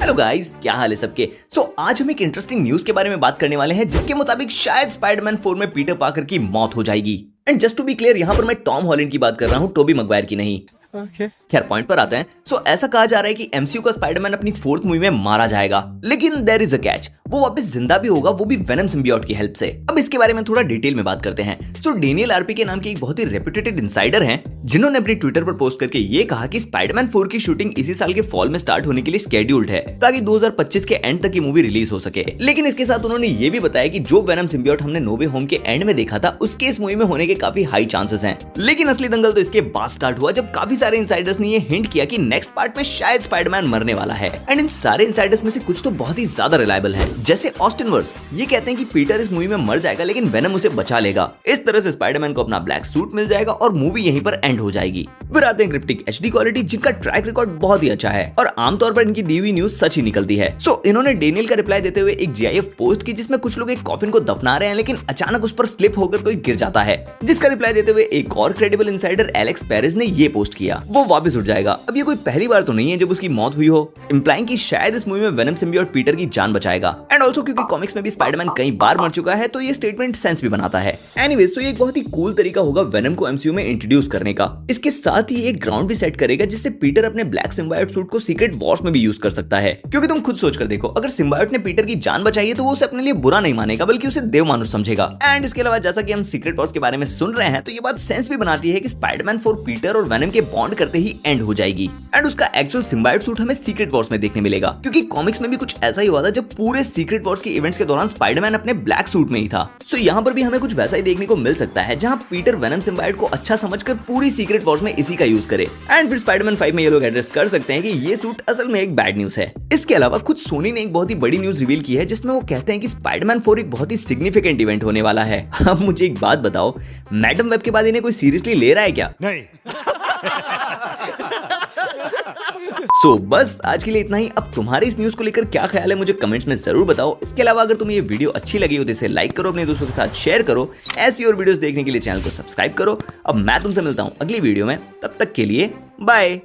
Hello guys, क्या हाल है सबके। आज हम एक इंटरेस्टिंग न्यूज के बारे में बात करने वाले हैं जिसके मुताबिक शायद स्पाइडरमैन 4 में पीटर पार्कर की मौत हो जाएगी। And just to be clear, यहाँ पर मैं टॉम हॉलैंड की बात कर रहा हूँ, टोबी मैguire की नहीं। खैर पॉइंट पर आते हैं। ऐसा कहा जा रहा है कि एमसीयू का स्पाइडरमैन अपनी 4th मूवी में मारा जाएगा, लेकिन देयर इज अ कैच, वो वापस जिंदा भी होगा, वो भी वेनम सिम्बियोट की हेल्प से। अब इसके बारे में थोड़ा डिटेल में बात करते हैं। डेनियल आरपी के नाम के एक बहुत ही रेप्यूटेड इनसाइडर हैं, जिन्होंने अपने ट्विटर पर पोस्ट करके ये कहा कि स्पाइडरमैन 4 की शूटिंग इसी साल के फॉल में स्टार्ट होने के लिए शेड्यूल्ड है, ताकि 2025 के एंड तक की मूवी रिलीज हो सके। लेकिन इसके साथ उन्होंने ये भी बताया कि जो वेनम सिम्बियोट हमने नो वे होम के एंड में देखा था, उसके इस मूवी में होने के काफी हाई चांसेस हैं। लेकिन असली दंगल तो इसके बाद स्टार्ट हुआ, जब काफी सारे इनसाइडर्स ने ये हिंट किया कि नेक्स्ट पार्ट में शायद स्पाइडरमैन मरने वाला है। एंड इन सारे इनसाइडर्स में से कुछ तो बहुत ही ज्यादा रिलायबल है, जैसे ऑस्टिन वर्स, ये कहते हैं कि पीटर इस मूवी में मर जाएगा लेकिन वेनम उसे बचा लेगा। इस तरह से स्पाइडरमैन को अपना ब्लैक सूट मिल जाएगा और मूवी यहीं पर एंड हो जाएगी। फिर आते हैं क्रिप्टिक एचडी क्वालिटी, जिनका ट्रैक रिकॉर्ड बहुत ही अच्छा है और आमतौर पर इनकी दी हुई न्यूज सच ही निकलती है। इन्होंने डेनियल का रिप्लाई देते हुए एक जीआईएफ पोस्ट की, जिसमें कुछ लोग एक कॉफिन को दफना रहे हैं, लेकिन अचानक उस पर स्लिप होकर कोई गिर जाता है, जिसका रिप्लाई देते हुए एक और क्रेडिबल इनसाइडर एलेक्स पेरेज ने ये पोस्ट किया, वो वापस उठ जाएगा। अब ये कोई पहली बार तो नहीं है जब उसकी मौत हुई हो, इंप्लाइंग कि शायद इस मूवी में वेनम सिम्बियोट पीटर की जान बचाएगा। एंड ऑल्सो क्योंकि कॉमिक्स में भी स्पाइडरमैन कई बार मर चुका है, तो ये स्टेटमेंट सेंस भी बनाता है। एनीवेज, ये एक बहुत ही कूल तरीका होगा वेनम को एमसीयू में इंट्रोड्यूस करने का। इसके साथ ही एक ग्राउंड भी सेट करेगा जिससे पीटर अपने ब्लैक सिम्बायोट सूट को सीक्रेट वॉर्स में भी यूज कर सकता है। क्योंकि तुम खुद सोच कर देखो, अगर सिम्बायोट ने पीटर की जान बचाई है तो वो उसे अपने लिए बुरा नहीं मानेगा, बल्कि उसे देव मानुष समझेगा। एंड इसके अलावा जैसा कि हम सीक्रेट वॉर्स के बारे में सुन रहे हैं, तो ये बात सेंस भी बनाती है कि स्पाइडरमैन 4 पीटर और वेनम के बॉन्ड करते ही एंड हो जाएगी। एंड उसका एक्चुअल सिम्बायोट सूट हमें सीक्रेट वॉर्स में देखने मिलेगा, क्योंकि कॉमिक्स में भी कुछ ऐसा ही हुआ था, जब पूरे सीक्रेट वॉर्स के इवेंट्स के दौरान स्पाइडरमैन अपने ब्लैक सूट में ही था। यहाँ पर भी हमें कुछ वैसा ही देखने को मिल सकता है, जहाँ पीटर वेनम सिम्बायोट को अच्छा समझकर पूरी सीक्रेट वॉर्स में इसी का यूज करे। एंड फिर स्पाइडरमैन 5 में ये लोग एड्रेस कर सकते हैं कि ये सूट असल में एक बैड न्यूज है। इसके अलावा खुद सोनी ने एक बहुत ही बड़ी न्यूज रिवील की है, जिसमें वो कहते हैं कि स्पाइडरमैन 4 एक बहुत ही सिग्निफिकेंट इवेंट होने वाला है। अब मुझे एक बात बताओ, मैडम वेब के बाद इन्हें कोई सीरियसली ले रहा है क्या? नहीं। बस आज के लिए इतना ही। अब तुम्हारे इस न्यूज को लेकर क्या ख्याल है, मुझे कमेंट्स में जरूर बताओ। इसके अलावा अगर तुम्हें ये वीडियो अच्छी लगी हो तो इसे लाइक करो, अपने दोस्तों के साथ शेयर करो। ऐसी और वीडियोस देखने के लिए चैनल को सब्सक्राइब करो। अब मैं तुमसे मिलता हूं अगली वीडियो में, तब तक के लिए बाय।